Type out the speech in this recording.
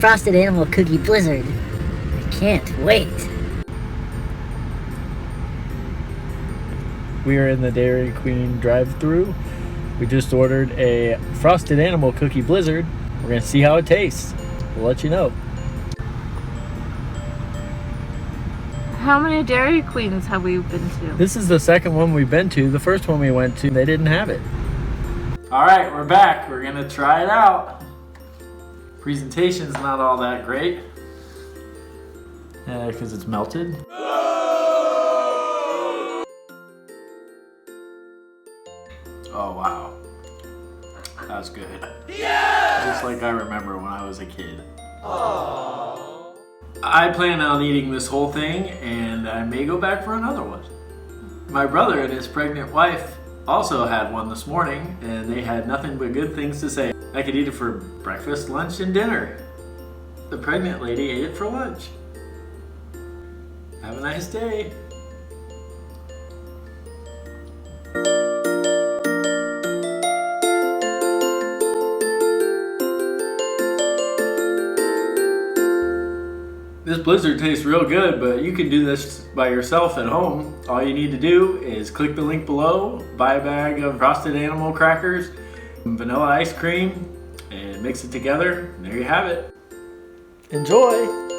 Frosted Animal Cookie Blizzard. I can't wait. We are in the Dairy Queen drive-thru. We just ordered a Frosted Animal Cookie Blizzard. We're gonna see how it tastes. We'll let you know. How many Dairy Queens have we been to? This is the second one we've been to. The first one we went to, they didn't have it. All right, we're back. We're gonna try it out. Presentation's not all that great. Because it's melted. Oh wow, that's good. Yeah! Just like I remember when I was a kid. Aww. I plan on eating this whole thing, and I may go back for another one. My brother and his pregnant wife also had one this morning, and they had nothing but good things to say. I could eat it for breakfast, lunch, and dinner. The pregnant lady ate it for lunch. Have a nice day. This Blizzard tastes real good, but you can do this by yourself at home. All you need to do is click the link below, buy a bag of Frosted Animal crackers, vanilla ice cream, and mix it together, and there you have it. Enjoy!